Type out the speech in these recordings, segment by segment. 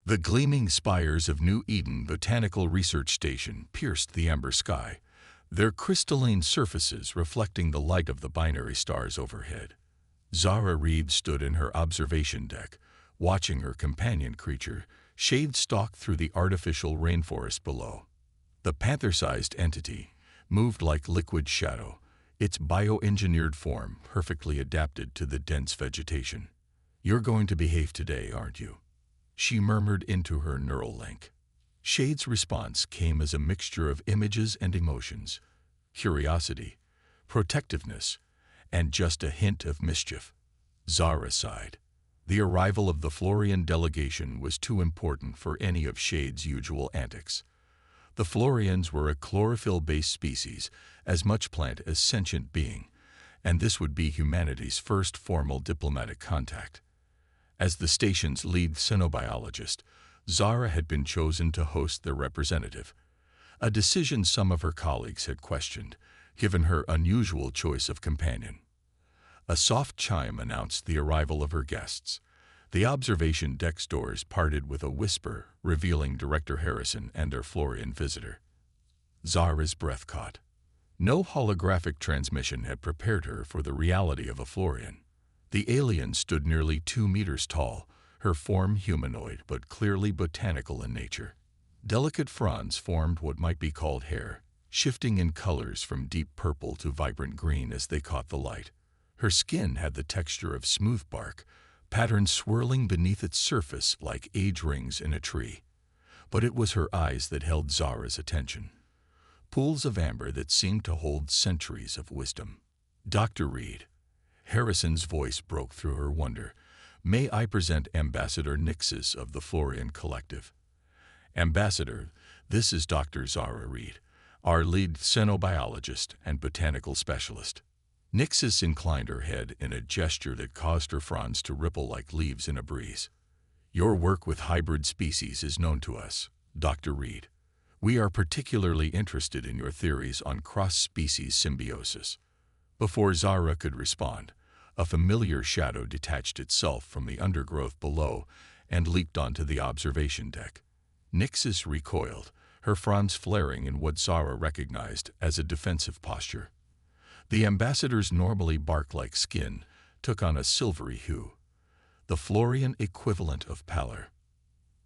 The gleaming spires of New Eden Botanical Research Station pierced the amber sky, their crystalline surfaces reflecting the light of the binary stars overhead. Zara Reed stood in her observation deck, watching her companion creature, Shade, stalk through the artificial rainforest below. The panther-sized entity moved like liquid shadow, its bioengineered form perfectly adapted to the dense vegetation. "You're going to behave today, aren't you?" she murmured into her neural link. Shade's response came as a mixture of images and emotions: curiosity, protectiveness, and just a hint of mischief. Zara sighed. The arrival of the Florian delegation was too important for any of Shade's usual antics. The Florians were a chlorophyll-based species, as much plant as sentient being, and this would be humanity's first formal diplomatic contact. As the station's lead xenobiologist, Zara had been chosen to host their representative, a decision some of her colleagues had questioned, given her unusual choice of companion. A soft chime announced the arrival of her guests. The observation deck's doors parted with a whisper, revealing Director Harrison and their Florian visitor. Zara's breath caught. No holographic transmission had prepared her for the reality of a Florian. The alien stood nearly 2 meters tall, her form humanoid but clearly botanical in nature. Delicate fronds formed what might be called hair, shifting in colors from deep purple to vibrant green as they caught the light. Her skin had the texture of smooth bark, patterns swirling beneath its surface like age rings in a tree. But it was her eyes that held Zara's attention. Pools of amber that seemed to hold centuries of wisdom. "Dr. Reed," Harrison's voice broke through her wonder, "may I present Ambassador Nixis of the Florian Collective?" "Ambassador, this is Dr. Zara Reed, our lead xenobiologist and botanical specialist." Nixis inclined her head in a gesture that caused her fronds to ripple like leaves in a breeze. "Your work with hybrid species is known to us, Dr. Reed. We are particularly interested in your theories on cross-species symbiosis." Before Zara could respond, a familiar shadow detached itself from the undergrowth below and leaped onto the observation deck. Nixis recoiled, her fronds flaring in what Zara recognized as a defensive posture. The ambassador's normally bark-like skin took on a silvery hue, the Florian equivalent of pallor.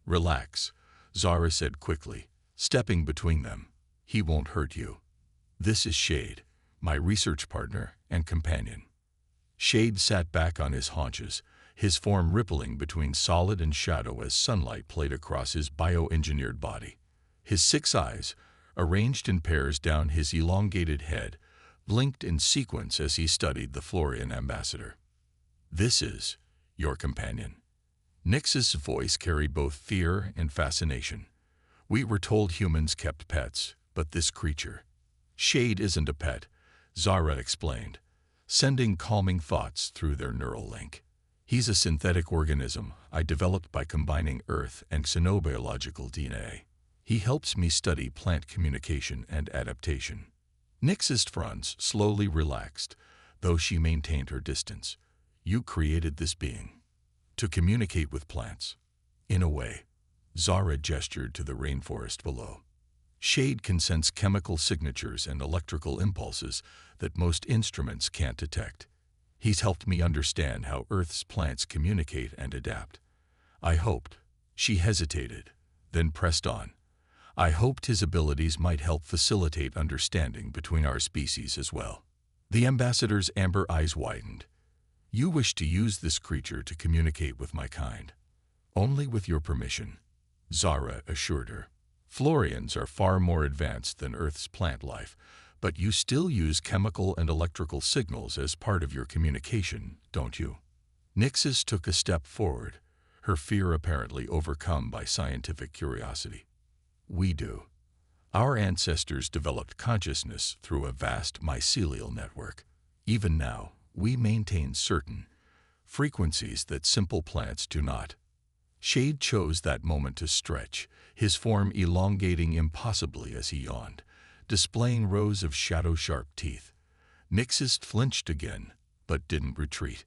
"Relax," Zara said quickly, stepping between them. "He won't hurt you. This is Shade, my research partner and companion." Shade sat back on his haunches, his form rippling between solid and shadow as sunlight played across his bioengineered body. His 6 eyes, arranged in pairs down his elongated head, blinked in sequence as he studied the Florian ambassador. "This is your companion." Nix's voice carried both fear and fascination. "We were told humans kept pets, but this creature—" "Shade isn't a pet," Zara explained, sending calming thoughts through their neural link. "He's a synthetic organism I developed by combining Earth and xenobiological DNA. He helps me study plant communication and adaptation." Nix's fronds slowly relaxed, though she maintained her distance. "You created this being to communicate with plants." "In a way." Zara gestured to the rainforest below. "Shade can sense chemical signatures and electrical impulses that most instruments can't detect. He's helped me understand how Earth's plants communicate and adapt. I hoped—" She hesitated, then pressed on. "I hoped his abilities might help facilitate understanding between our species as well." The ambassador's amber eyes widened. "You wish to use this creature to communicate with my kind?" "Only with your permission," Zara assured her. "Florians are far more advanced than Earth's plant life, but you still use chemical and electrical signals as part of your communication, don't you?" Nixis took a step forward, her fear apparently overcome by scientific curiosity. "We do. Our ancestors developed consciousness through a vast mycelial network. Even now, we maintain certain frequencies that simple plants do not." Shade chose that moment to stretch, his form elongating impossibly as he yawned, displaying rows of shadow-sharp teeth. Nixis flinched again, but didn't retreat.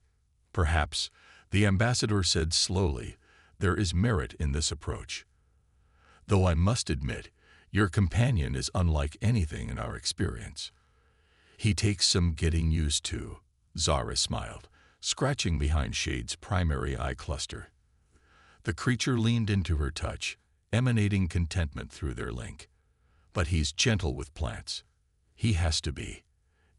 "Perhaps," the ambassador said slowly, There is merit in this approach. Though I must admit, your companion is unlike anything in our experience. He takes some getting used to, Zara smiled, scratching behind Shade's primary eye cluster. The creature leaned into her touch, emanating contentment through their link. But he's gentle with plants. He has to be.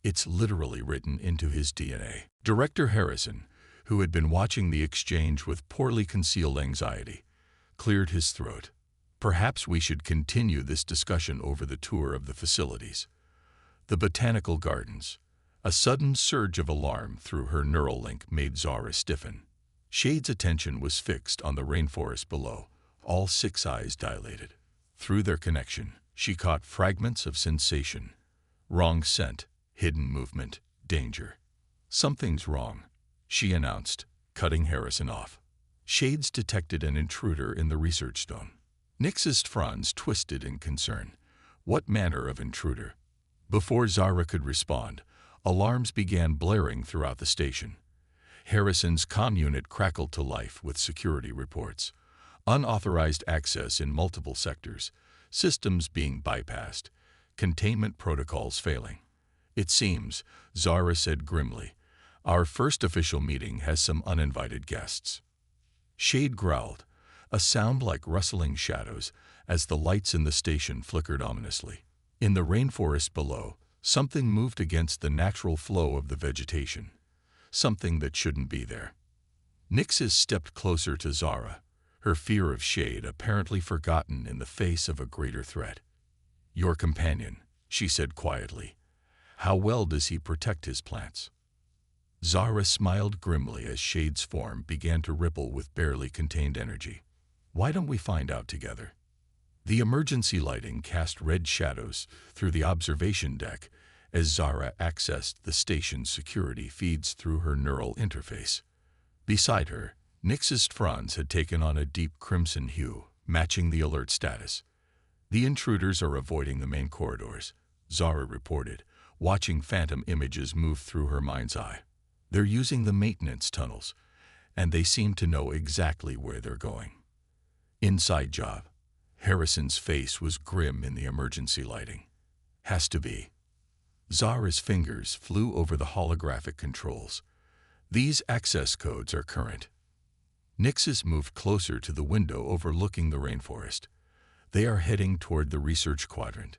It's literally written into his DNA. Director Harrison, who had been watching the exchange with poorly concealed anxiety, cleared his throat. Perhaps we should continue this discussion over the tour of the facilities. The botanical gardens. A sudden surge of alarm through her neural link made Zara stiffen. Shade's attention was fixed on the rainforest below, all 6 eyes dilated. Through their connection, she caught fragments of sensation. Wrong scent, hidden movement, danger. Something's wrong, she announced, cutting Harrison off. Shades detected an intruder in the research zone. Nix's frons twisted in concern. What manner of intruder? Before Zara could respond, alarms began blaring throughout the station. Harrison's comm unit crackled to life with security reports. Unauthorized access in multiple sectors, systems being bypassed, containment protocols failing. It seems, Zara said grimly, our first official meeting has some uninvited guests. Shade growled, a sound like rustling shadows as the lights in the station flickered ominously. In the rainforest below, something moved against the natural flow of the vegetation. Something that shouldn't be there. Nixis stepped closer to Zara, her fear of Shade apparently forgotten in the face of a greater threat. Your companion, she said quietly. How well does he protect his plants? Zara smiled grimly as Shade's form began to ripple with barely contained energy. Why don't we find out together? The emergency lighting cast red shadows through the observation deck as Zara accessed the station's security feeds through her neural interface. Beside her, Nix's frons had taken on a deep crimson hue, matching the alert status. The intruders are avoiding the main corridors, Zara reported, watching phantom images move through her mind's eye. They're using the maintenance tunnels, and they seem to know exactly where they're going. Inside job. Harrison's face was grim in the emergency lighting. Has to be. Zara's fingers flew over the holographic controls. These access codes are current. Nixis moved closer to the window overlooking the rainforest. They are heading toward the research quadrant.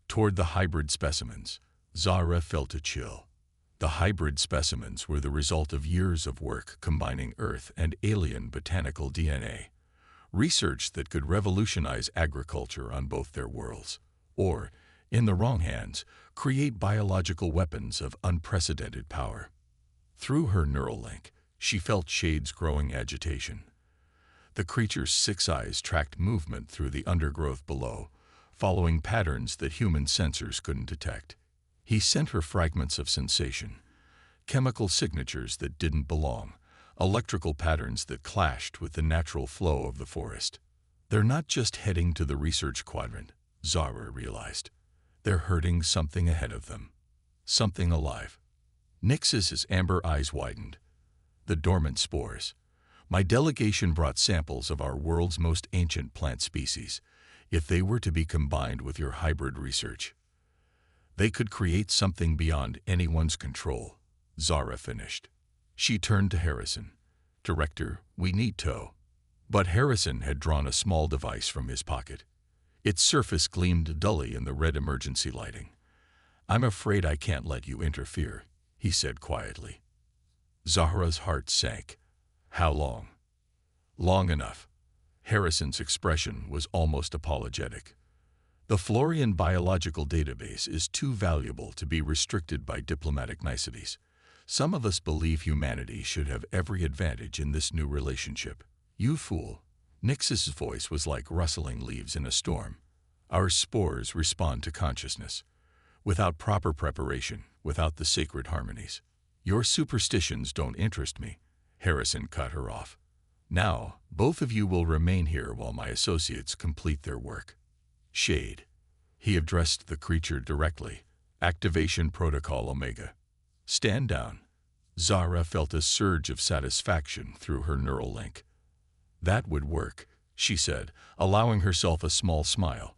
Toward the hybrid specimens. Zara felt a chill. The hybrid specimens were the result of years of work combining Earth and alien botanical DNA. Research that could revolutionize agriculture on both their worlds, or, in the wrong hands, create biological weapons of unprecedented power. Through her neural link, she felt Shade's growing agitation. The creature's 6 eyes tracked movement through the undergrowth below, following patterns that human sensors couldn't detect. He sent her fragments of sensation, chemical signatures that didn't belong, electrical patterns that clashed with the natural flow of the forest. They're not just heading to the research quadrant, Zara realized. They're hurting something ahead of them. Something alive. Nix's amber eyes widened. The dormant spores. My delegation brought samples of our world's most ancient plant species. If they were to be combined with your hybrid research, they could create something beyond anyone's control, Zara finished. She turned to Harrison. Director, we need tow. But Harrison had drawn a small device from his pocket. Its surface gleamed dully in the red emergency lighting. I'm afraid I can't let you interfere, he said quietly. Zahra's heart sank. How long? Long enough. Harrison's expression was almost apologetic. The Florian biological database is too valuable to be restricted by diplomatic niceties. Some of us believe humanity should have every advantage in this new relationship. You fool. Nix's voice was like rustling leaves in a storm. Our spores respond to consciousness. Without proper preparation, without the sacred harmonies. Your superstitions don't interest me. Harrison cut her off. Now, both of you will remain here while my associates complete their work. Shade. He addressed the creature directly. Activation Protocol Omega. Stand down. Zara felt a surge of satisfaction through her neural link. That would work, she said, allowing herself a small smile,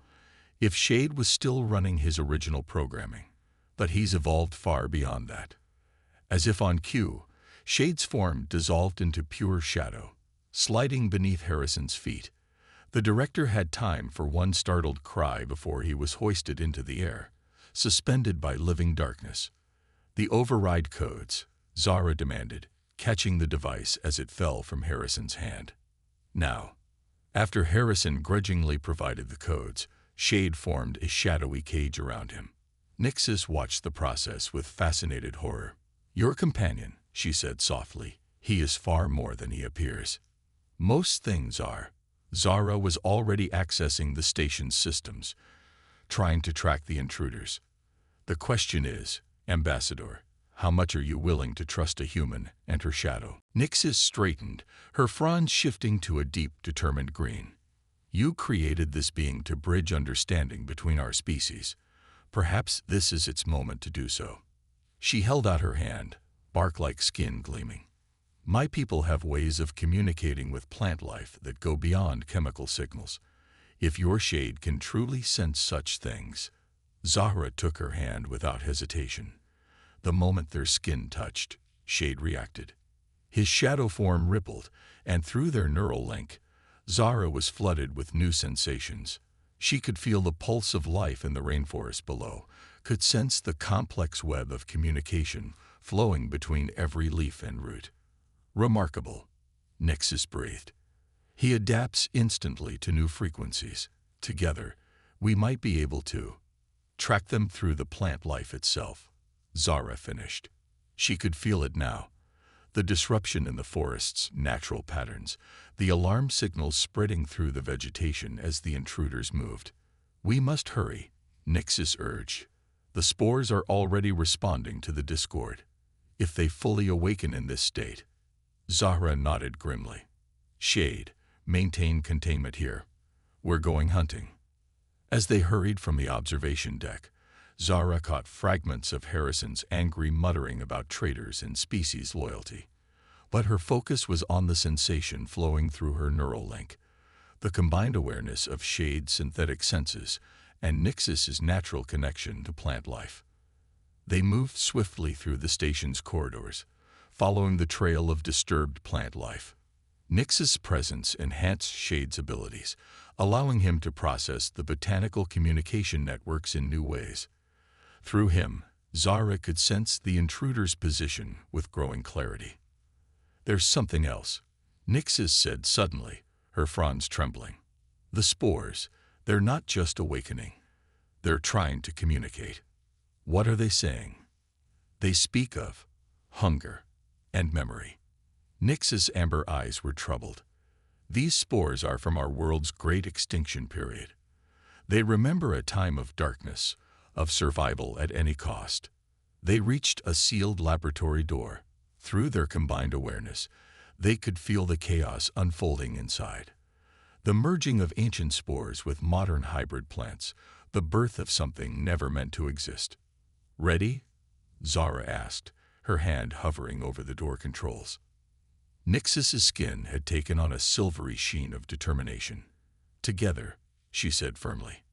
if Shade was still running his original programming. But he's evolved far beyond that. As if on cue, Shade's form dissolved into pure shadow, sliding beneath Harrison's feet. The director had time for one startled cry before he was hoisted into the air, suspended by living darkness. "The override codes," Zara demanded, catching the device as it fell from Harrison's hand. Now, after Harrison grudgingly provided the codes, Shade formed a shadowy cage around him. Nixis watched the process with fascinated horror. "Your companion," she said softly. "He is far more than he appears." "Most things are." Zara was already accessing the station's systems, trying to track the intruders. "The question is, Ambassador, how much are you willing to trust a human and her shadow?" Nixis straightened, her fronds shifting to a deep, determined green. "You created this being to bridge understanding between our species. Perhaps this is its moment to do so." She held out her hand, bark-like skin gleaming. "My people have ways of communicating with plant life that go beyond chemical signals. If your Shade can truly sense such things." Zahra took her hand without hesitation. The moment their skin touched, Shade reacted. His shadow form rippled, and through their neural link, Zahra was flooded with new sensations. She could feel the pulse of life in the rainforest below, could sense the complex web of communication flowing between every leaf and root. "Remarkable," Nixis breathed. "He adapts instantly to new frequencies. Together, we might be able to track them through the plant life itself." Zahra finished. She could feel it now. The disruption in the forest's natural patterns, the alarm signals spreading through the vegetation as the intruders moved. "We must hurry," Nixis urged. "The spores are already responding to the discord. If they fully awaken in this state." Zahra nodded grimly. "Shade, maintain containment here. We're going hunting." As they hurried from the observation deck, Zahra caught fragments of Harrison's angry muttering about traitors and species loyalty. But her focus was on the sensation flowing through her neural link, the combined awareness of Shade's synthetic senses and Nixis's natural connection to plant life. They moved swiftly through the station's corridors, following the trail of disturbed plant life. Nixis' presence enhanced Shade's abilities, allowing him to process the botanical communication networks in new ways. Through him, Zahra could sense the intruder's position with growing clarity. "There's something else," Nixis said suddenly, her fronds trembling. "The spores, they're not just awakening. They're trying to communicate." "What are they saying?" "They speak of hunger and memory." Nixis' amber eyes were troubled. "These spores are from our world's great extinction period. They remember a time of darkness, of survival at any cost. They reached a sealed laboratory door. Through their combined awareness, they could feel the chaos unfolding inside. The merging of ancient spores with modern hybrid plants, the birth of something never meant to exist." "Ready?" Zahra asked, her hand hovering over the door controls. Nixis' skin had taken on a silvery sheen of determination. "Together," she said firmly.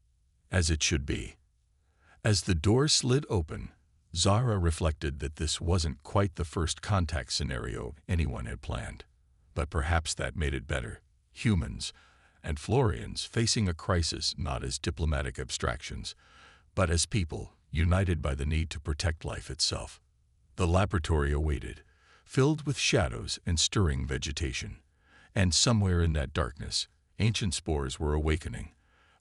"As it should be." As the door slid open, Zahra reflected that this wasn't quite the first contact scenario anyone had planned. But perhaps that made it better. Humans and Florians facing a crisis not as diplomatic abstractions, but as people united by the need to protect life itself. The laboratory awaited, filled with shadows and stirring vegetation. And somewhere in that darkness, ancient spores were awakening,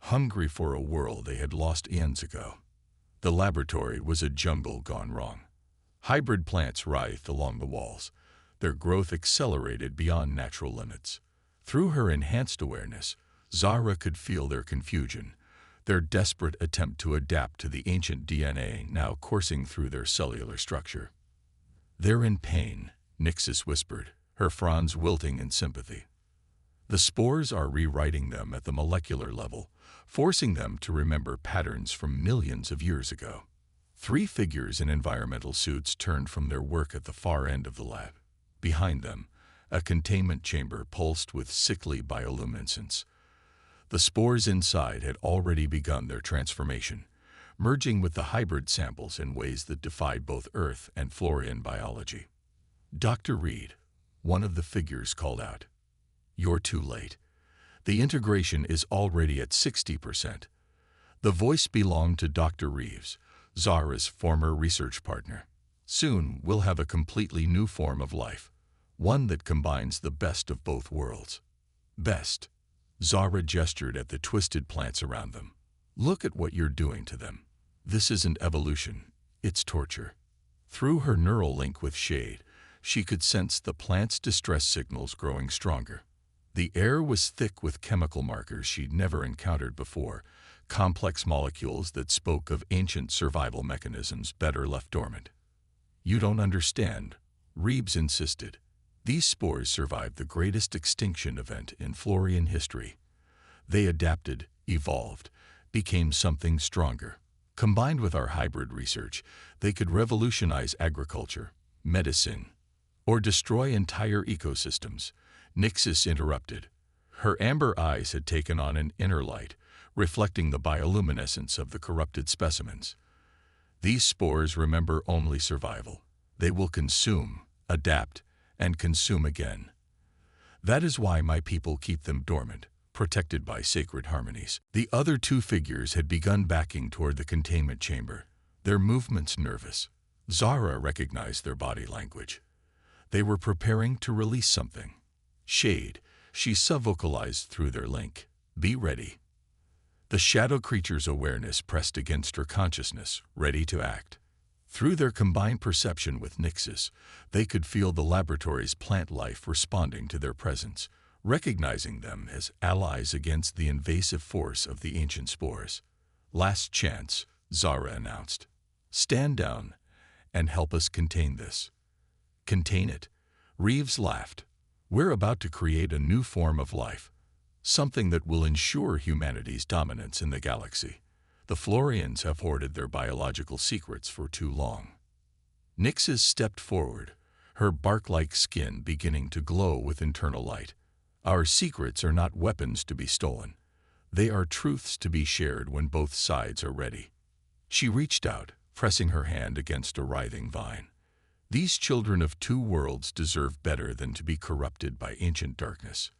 hungry for a world they had lost eons ago. The laboratory was a jungle gone wrong. Hybrid plants writhed along the walls, their growth accelerated beyond natural limits. Through her enhanced awareness, Zahra could feel their confusion, their desperate attempt to adapt to the ancient DNA now coursing through their cellular structure. "They're in pain," Nixis whispered, her fronds wilting in sympathy. "The spores are rewriting them at the molecular level, forcing them to remember patterns from millions of years ago." Three figures in environmental suits turned from their work at the far end of the lab. Behind them, a containment chamber pulsed with sickly bioluminescence. The spores inside had already begun their transformation, merging with the hybrid samples in ways that defied both Earth and Florian biology. "Dr. Reed," one of the figures called out, "you're too late. The integration is already at 60%. The voice belonged to Dr. Reeves, Zara's former research partner. "Soon we'll have a completely new form of life, one that combines the best of both worlds." "Best?" Zara gestured at the twisted plants around them. "Look at what you're doing to them. This isn't evolution, it's torture." Through her neural link with Shade, she could sense the plant's distress signals growing stronger. The air was thick with chemical markers she'd never encountered before, complex molecules that spoke of ancient survival mechanisms better left dormant. "You don't understand," Reeves insisted. "These spores survived the greatest extinction event in Florian history. They adapted, evolved, became something stronger. Combined with our hybrid research, they could revolutionize agriculture, medicine, or destroy entire ecosystems." Nixis interrupted. Her amber eyes had taken on an inner light, reflecting the bioluminescence of the corrupted specimens. "These spores remember only survival. They will consume, adapt, and consume again. That is why my people keep them dormant, protected by sacred harmonies." The other two figures had begun backing toward the containment chamber, their movements nervous. Zara recognized their body language. They were preparing to release something. "Shade," she subvocalized through their link. "Be ready." The shadow creature's awareness pressed against her consciousness, ready to act. Through their combined perception with Nixis, they could feel the laboratory's plant life responding to their presence, recognizing them as allies against the invasive force of the ancient spores. "Last chance," Zara announced. "Stand down and help us contain this." "Contain it?" Reeves laughed. "We're about to create a new form of life, something that will ensure humanity's dominance in the galaxy. The Florians have hoarded their biological secrets for too long." Nixis stepped forward, her bark-like skin beginning to glow with internal light. "Our secrets are not weapons to be stolen. They are truths to be shared when both sides are ready." She reached out, pressing her hand against a writhing vine. "These children of two worlds deserve better than to be corrupted by ancient darkness."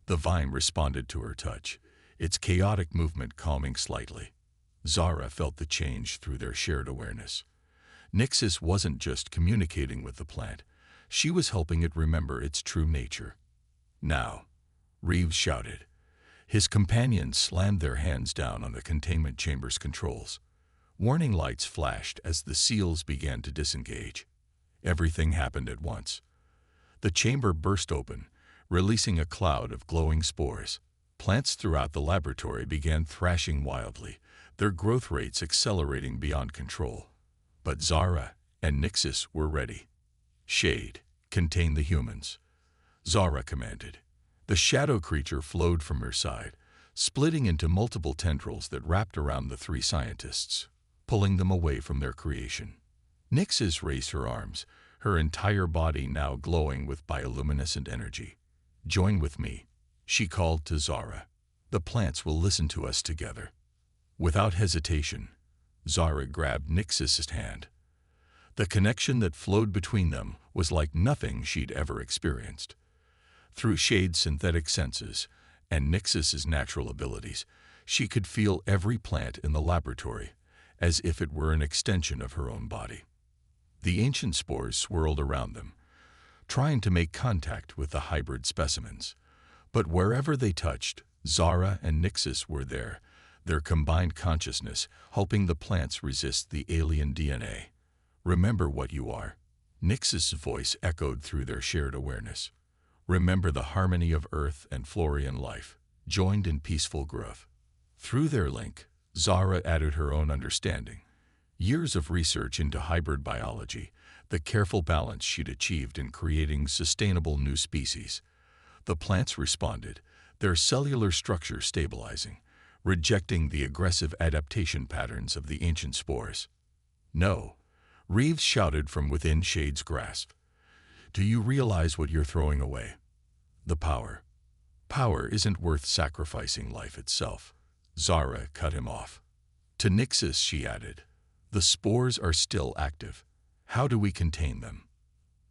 The vine responded to her touch, its chaotic movement calming slightly. Zara felt the change through their shared awareness. Nixis wasn't just communicating with the plant, she was helping it remember its true nature. "Now," Reeves shouted. His companions slammed their hands down on the containment chamber's controls. Warning lights flashed as the seals began to disengage. Everything happened at once. The chamber burst open, releasing a cloud of glowing spores. Plants throughout the laboratory began thrashing wildly, their growth rates accelerating beyond control. But Zara and Nixis were ready. "Shade, contain the humans," Zara commanded. The shadow creature flowed from her side, splitting into multiple tendrils that wrapped around the three scientists, pulling them away from their creation. Nixis raised her arms, her entire body now glowing with bioluminescent energy. "Join with me," she called to Zara. "The plants will listen to us together." Without hesitation, Zara grabbed Nixis' hand. The connection that flowed between them was like nothing she'd ever experienced. Through Shade's synthetic senses and Nixis' natural abilities, she could feel every plant in the laboratory, as if it were an extension of her own body. The ancient spores swirled around them, trying to make contact with the hybrid specimens. But wherever they touched, Zara and Nixis were there, their combined consciousness helping the plants resist the alien DNA. "Remember what you are," Nixis' voice echoed through their shared awareness. "Remember the harmony of Earth and Florian life, joined in peaceful growth." Through their link, Zara added her own understanding. Years of research into hybrid biology, the careful balance she'd achieved in creating sustainable new species. The plants responded, their cellular structure stabilizing, rejecting the aggressive adaptation patterns of the ancient spores. "No," Reeves shouted from within Shade's grasp. Do you realize what you're throwing away? The power. Power isn't worth sacrificing life itself. Zara cut him off. To Nixis, she added, the spores are still active. How do we contain them?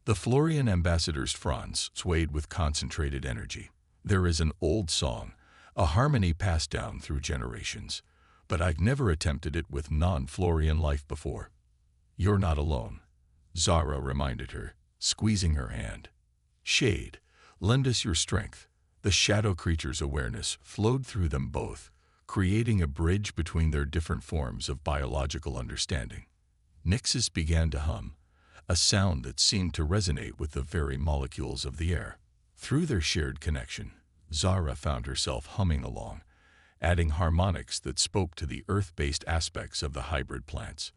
The Florian ambassador's fronds swayed with concentrated energy. There is an old song, a harmony passed down through generations, but I've never attempted it with non-Florian life before. You're not alone, Zara reminded her, squeezing her hand. Shade, lend us your strength. The shadow creature's awareness flowed through them both, creating a bridge between their different forms of biological understanding. Nixis began to hum, a sound that seemed to resonate with the very molecules of the air. Through their shared connection, Zara found herself humming along, adding harmonics that spoke to the earth-based aspects of the hybrid plants.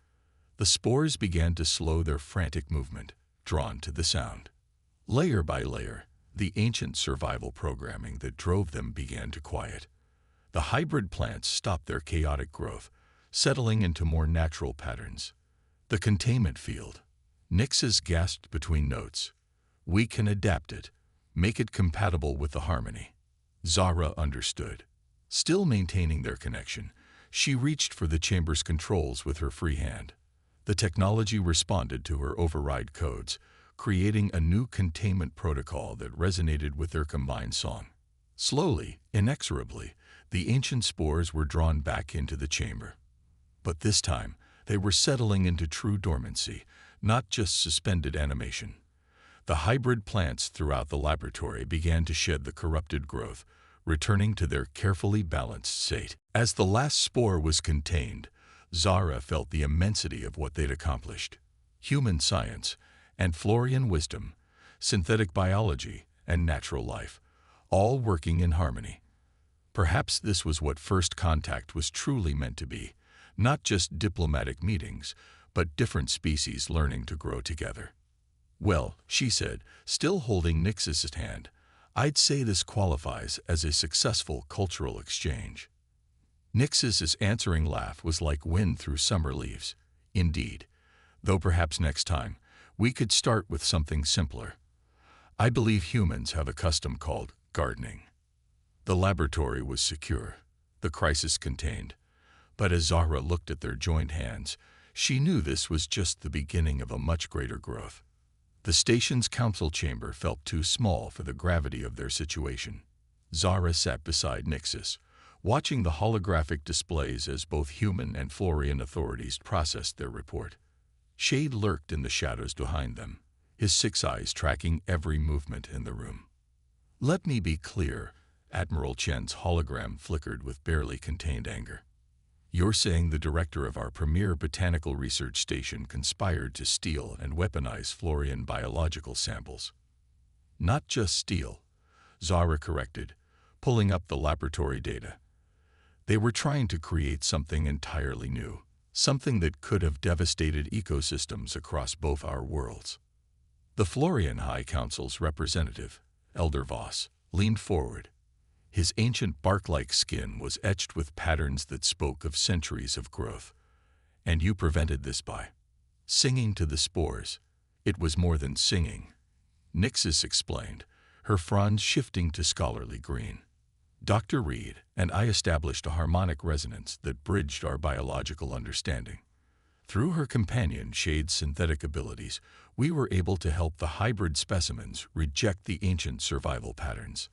The spores began to slow their frantic movement, drawn to the sound. Layer by layer, the ancient survival programming that drove them began to quiet. The hybrid plants stopped their chaotic growth, settling into more natural patterns. The containment field. Nixis gasped between notes. We can adapt it, make it compatible with the harmony. Zara understood. Still maintaining their connection, she reached for the chamber's controls with her free hand. The technology responded to her override codes, creating a new containment protocol that resonated with their combined song. Slowly, inexorably, the ancient spores were drawn back into the chamber. But this time, they were settling into true dormancy, not just suspended animation. The hybrid plants throughout the laboratory began to shed the corrupted growth, returning to their carefully balanced state. As the last spore was contained, Zara felt the immensity of what they'd accomplished. Human science and Florian wisdom, synthetic biology and natural life, all working in harmony. Perhaps this was what first contact was truly meant to be, not just diplomatic meetings, but different species learning to grow together. Well, she said, still holding Nixis's hand, I'd say this qualifies as a successful cultural exchange. Nixis's answering laugh was like wind through summer leaves. Indeed, though perhaps next time, we could start with something simpler. I believe humans have a custom called gardening. The laboratory was secure, the crisis contained, but as Zara looked at their joined hands, she knew this was just the beginning of a much greater growth. The station's council chamber felt too small for the gravity of their situation. Zara sat beside Nixis, watching the holographic displays as both human and Florian authorities processed their report. Shade lurked in the shadows behind them, his 6 eyes tracking every movement in the room. Let me be clear, Admiral Chen's hologram flickered with barely contained anger. You're saying the director of our premier botanical research station conspired to steal and weaponize Florian biological samples. Not just steal, Zara corrected, pulling up the laboratory data. They were trying to create something entirely new, something that could have devastated ecosystems across both our worlds. The Florian High Council's representative, Elder Voss, leaned forward. His ancient bark-like skin was etched with patterns that spoke of centuries of growth. And you prevented this by singing to the spores. It was more than singing, Nixis explained, her fronds shifting to scholarly green. Dr. Reed and I established a harmonic resonance that bridged our biological understanding. Through her companion Shade's synthetic abilities, we were able to help the hybrid specimens reject the ancient survival patterns.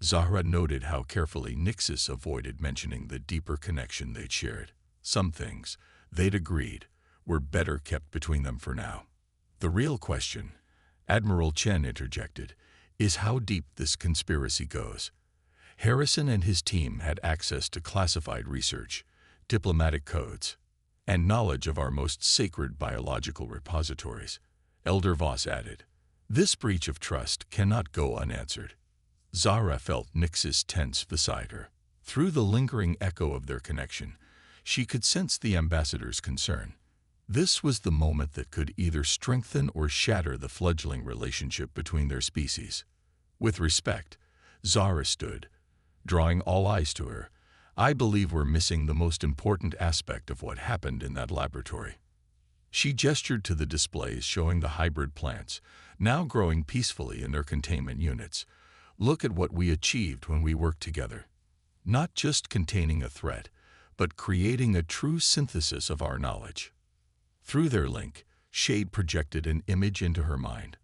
Zahra noted how carefully Nixis avoided mentioning the deeper connection they'd shared. Some things, they'd agreed, were better kept between them for now. The real question, Admiral Chen interjected, is how deep this conspiracy goes. Harrison and his team had access to classified research, diplomatic codes, and knowledge of our most sacred biological repositories. Elder Voss added, this breach of trust cannot go unanswered. Zahra felt Nixis tense beside her. Through the lingering echo of their connection, she could sense the ambassador's concern. This was the moment that could either strengthen or shatter the fledgling relationship between their species. With respect, Zahra stood, drawing all eyes to her. I believe we're missing the most important aspect of what happened in that laboratory. She gestured to the displays showing the hybrid plants, now growing peacefully in their containment units. Look at what we achieved when we worked together. Not just containing a threat, but creating a true synthesis of our knowledge. Through their link, Shade projected an image into her mind,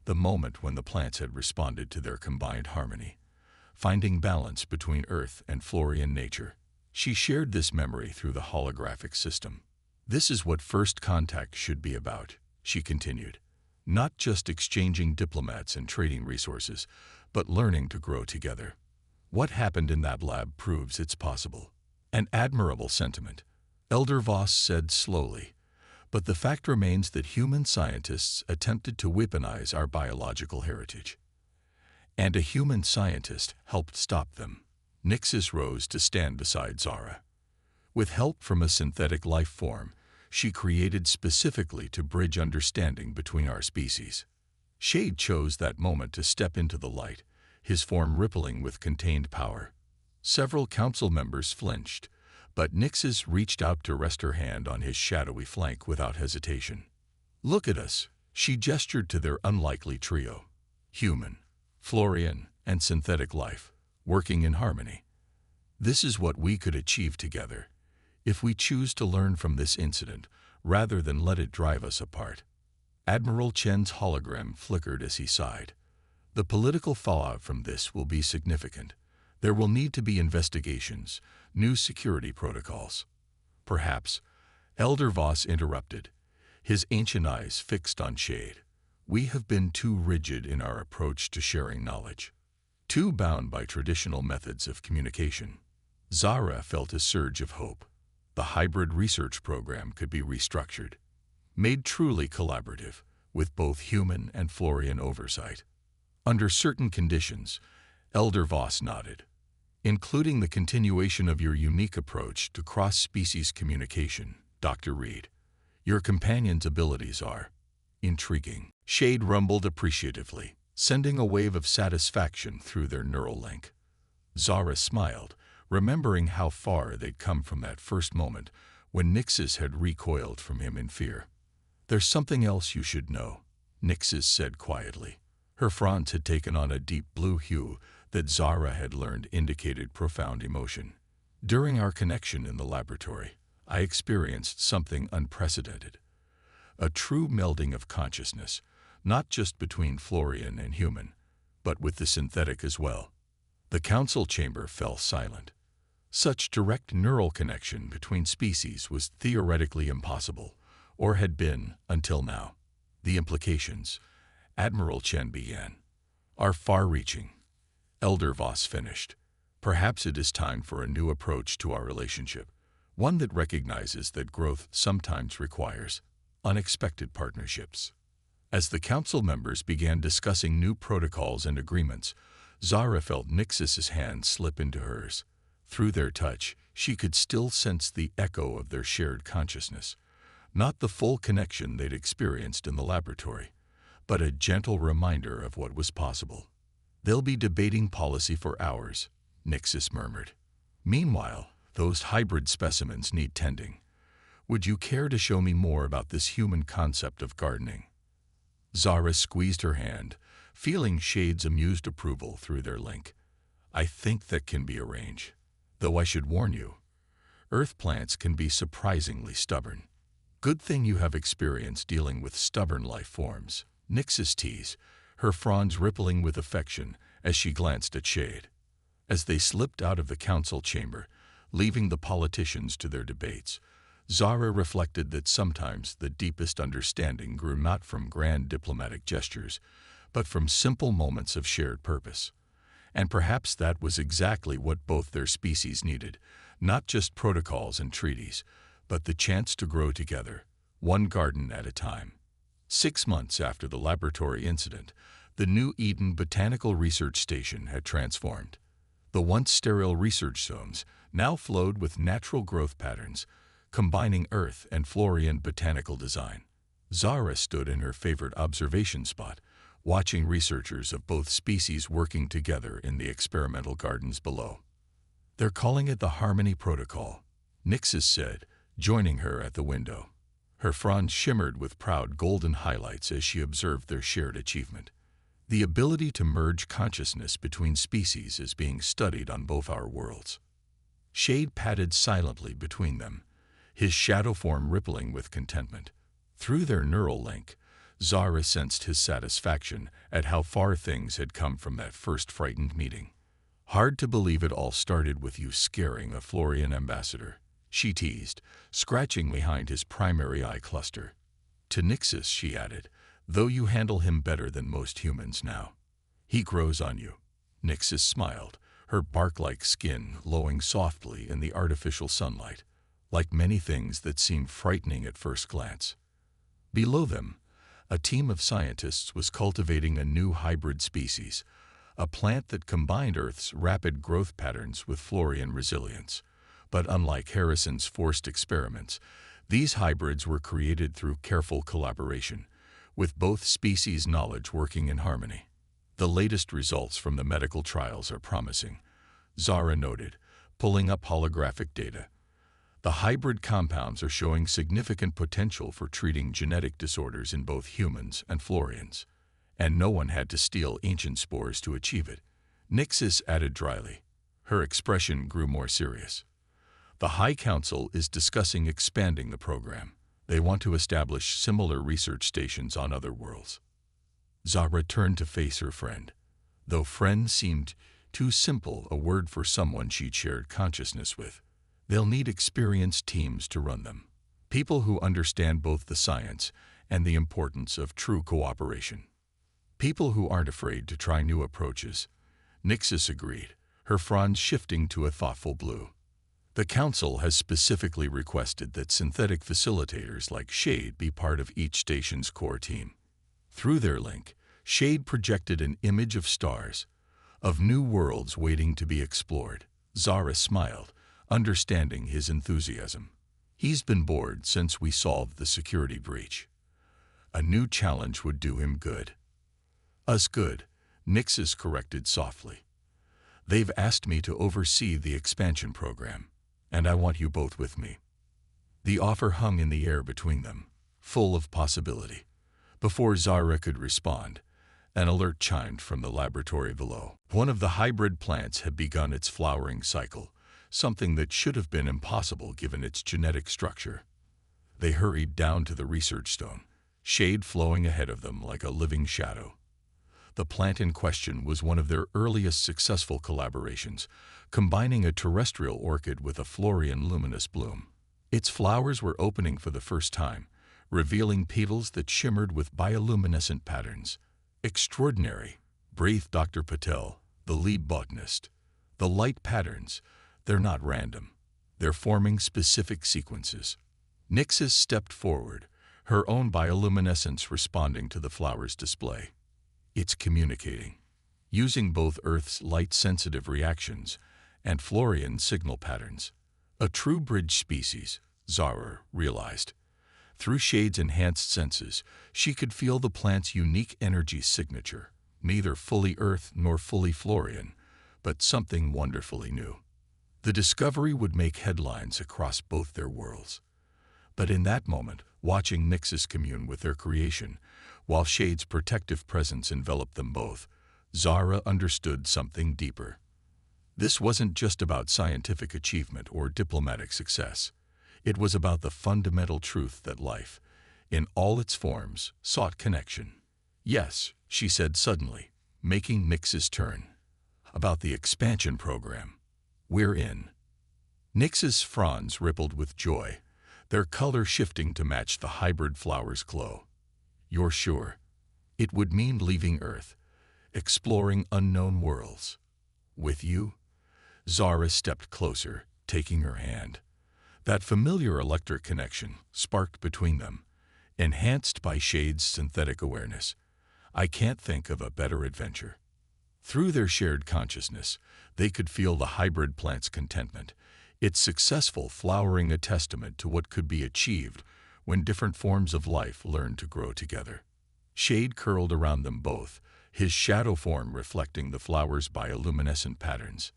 the moment when the plants had responded to their combined harmony, finding balance between Earth and Florian nature. She shared this memory through the holographic system. This is what first contact should be about, she continued. Not just exchanging diplomats and trading resources, but learning to grow together. What happened in that lab proves it's possible. An admirable sentiment, Elder Voss said slowly, but the fact remains that human scientists attempted to weaponize our biological heritage. And a human scientist helped stop them. Nixis rose to stand beside Zara. With help from a synthetic life form, she created specifically to bridge understanding between our species. Shade chose that moment to step into the light, his form rippling with contained power. Several council members flinched, but Nixis reached out to rest her hand on his shadowy flank without hesitation. Look at us, she gestured to their unlikely trio. Human, Florian, and synthetic life, working in harmony. This is what we could achieve together, if we choose to learn from this incident, rather than let it drive us apart. Admiral Chen's hologram flickered as he sighed. The political fallout from this will be significant. There will need to be investigations, new security protocols. Perhaps, Elder Voss interrupted, his ancient eyes fixed on Shade. We have been too rigid in our approach to sharing knowledge, too bound by traditional methods of communication. Zara felt a surge of hope. The hybrid research program could be restructured, made truly collaborative, with both human and Florian oversight. Under certain conditions, Elder Voss nodded, including the continuation of your unique approach to cross-species communication, Dr. Reed. Your companion's abilities are intriguing. Shade rumbled appreciatively, sending a wave of satisfaction through their neural link. Zara smiled, remembering how far they'd come from that first moment when Nixis had recoiled from him in fear. There's something else you should know, Nixis said quietly. Her fronds had taken on a deep blue hue that Zara had learned indicated profound emotion. During our connection in the laboratory, I experienced something unprecedented. A true melding of consciousness, not just between Florian and human, but with the synthetic as well. The council chamber fell silent. Such direct neural connection between species was theoretically impossible, or had been until now. The implications, Admiral Chen began, are far-reaching. Elder Voss finished. Perhaps it is time for a new approach to our relationship, one that recognizes that growth sometimes requires unexpected partnerships. As the council members began discussing new protocols and agreements, Zara felt Nixis's hand slip into hers. Through their touch, she could still sense the echo of their shared consciousness, not the full connection they'd experienced in the laboratory, but a gentle reminder of what was possible. They'll be debating policy for hours, Nixis murmured. Meanwhile, those hybrid specimens need tending. Would you care to show me more about this human concept of gardening? Zara squeezed her hand, feeling Shade's amused approval through their link. I think that can be arranged. Though I should warn you, Earth plants can be surprisingly stubborn. Good thing you have experience dealing with stubborn life forms, Nixis teased, her fronds rippling with affection as she glanced at Shade. As they slipped out of the council chamber, leaving the politicians to their debates, Zara reflected that sometimes the deepest understanding grew not from grand diplomatic gestures, but from simple moments of shared purpose. And perhaps that was exactly what both their species needed, not just protocols and treaties, but the chance to grow together, one garden at a time. 6 months after the laboratory incident, the New Eden Botanical Research Station had transformed. The once sterile research zones now flowed with natural growth patterns, combining Earth and Florian botanical design. Zara stood in her favorite observation spot, watching researchers of both species working together in the experimental gardens below. They're calling it the Harmony Protocol, Nixis said, joining her at the window. Her fronds shimmered with proud golden highlights as she observed their shared achievement. The ability to merge consciousness between species is being studied on both our worlds. Shade padded silently between them, his shadow form rippling with contentment. Through their neural link, Zara sensed his satisfaction at how far things had come from that first frightened meeting. "Hard to believe it all started with you scaring a Florian ambassador," she teased, scratching behind his primary eye cluster. "To Nixus," she added, "though you handle him better than most humans now. He grows on you." Nixus smiled, her bark-like skin glowing softly in the artificial sunlight, like many things that seemed frightening at first glance. Below them, a team of scientists was cultivating a new hybrid species, a plant that combined Earth's rapid growth patterns with Florian resilience. But unlike Harrison's forced experiments, these hybrids were created through careful collaboration, with both species' knowledge working in harmony. "The latest results from the medical trials are promising," Zara noted, pulling up holographic data. "The hybrid compounds are showing significant potential for treating genetic disorders in both humans and Florians. And no one had to steal ancient spores to achieve it," Nixus added dryly. Her expression grew more serious. "The High Council is discussing expanding the program. They want to establish similar research stations on other worlds." Zara turned to face her friend. Though friend seemed too simple a word for someone she'd shared consciousness with. "They'll need experienced teams to run them. People who understand both the science and the importance of true cooperation. People who aren't afraid to try new approaches," Nixus agreed, her fronds shifting to a thoughtful blue. "The Council has specifically requested that synthetic facilitators like Shade be part of each station's core team." Through their link, Shade projected an image of stars, of new worlds waiting to be explored. Zara smiled, understanding his enthusiasm. "He's been bored since we solved the security breach. A new challenge would do him good." "Us good," Nixus corrected softly. "They've asked me to oversee the expansion program, and I want you both with me." The offer hung in the air between them, full of possibility. Before Zara could respond, an alert chimed from the laboratory below. One of the hybrid plants had begun its flowering cycle, something that should have been impossible given its genetic structure. They hurried down to the research stone, Shade flowing ahead of them like a living shadow. The plant in question was one of their earliest successful collaborations, combining a terrestrial orchid with a Florian luminous bloom. Its flowers were opening for the first time, revealing petals that shimmered with bioluminescent patterns. "Extraordinary," breathed Dr. Patel, the lead botanist. "The light patterns, they're not random. They're forming specific sequences." Nixus stepped forward, her own bioluminescence responding to the flower's display. "It's communicating, using both Earth's light-sensitive reactions and Florian signal patterns. A true bridge species," Zara realized. Through Shade's enhanced senses, she could feel the plant's unique energy signature, neither fully Earth nor fully Florian, but something wonderfully new. The discovery would make headlines across both their worlds. But in that moment, watching Nixus commune with their creation, while Shade's protective presence enveloped them both, Zara understood something deeper. This wasn't just about scientific achievement or diplomatic success. It was about the fundamental truth that life, in all its forms, sought connection. "Yes," she said suddenly, making Nixus turn. "About the expansion program. We're in." Nix's fronds rippled with joy, their color shifting to match the hybrid flower's glow. "You're sure? It would mean leaving Earth, exploring unknown worlds. With you?" Zara stepped closer, taking her hand. That familiar electric connection sparked between them, enhanced by Shade's synthetic awareness. "I can't think of a better adventure." Through their shared consciousness, they could feel the hybrid plant's contentment, its successful flowering a testament to what could be achieved when different forms of life learned to grow together. Shade curled around them both, his shadow form reflecting the flower's bioluminescent patterns.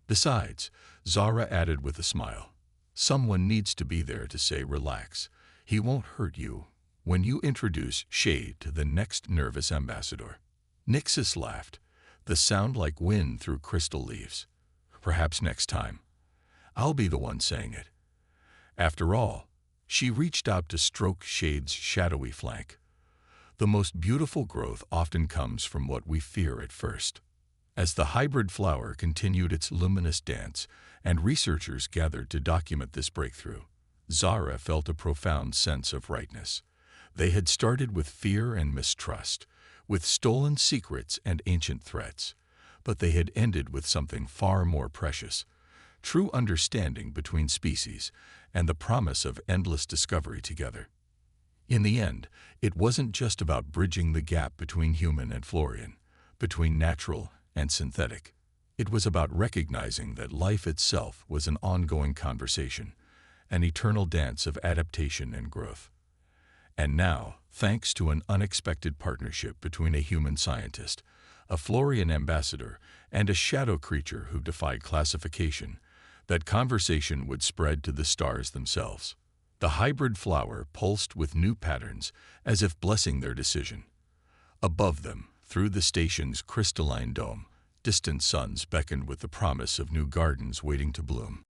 "Besides," Zara added with a smile, "someone needs to be there to say relax. He won't hurt you when you introduce shade to the next nervous ambassador." Nixus laughed, the sound like wind through crystal leaves. "Perhaps next time, I'll be the one saying it." After all, she reached out to stroke Shade's shadowy flank. The most beautiful growth often comes from what we fear at first. As the hybrid flower continued its luminous dance, and researchers gathered to document this breakthrough, Zara felt a profound sense of rightness. They had started with fear and mistrust, with stolen secrets and ancient threats, but they had ended with something far more precious: true understanding between species and the promise of endless discovery together. In the end, it wasn't just about bridging the gap between human and Florian, between natural and synthetic. It was about recognizing that life itself was an ongoing conversation, an eternal dance of adaptation and growth. And now, thanks to an unexpected partnership between a human scientist, a Florian ambassador, and a shadow creature who defied classification, that conversation would spread to the stars themselves. The hybrid flower pulsed with new patterns, as if blessing their decision. Above them, through the station's crystalline dome, distant suns beckoned with the promise of new gardens waiting to bloom.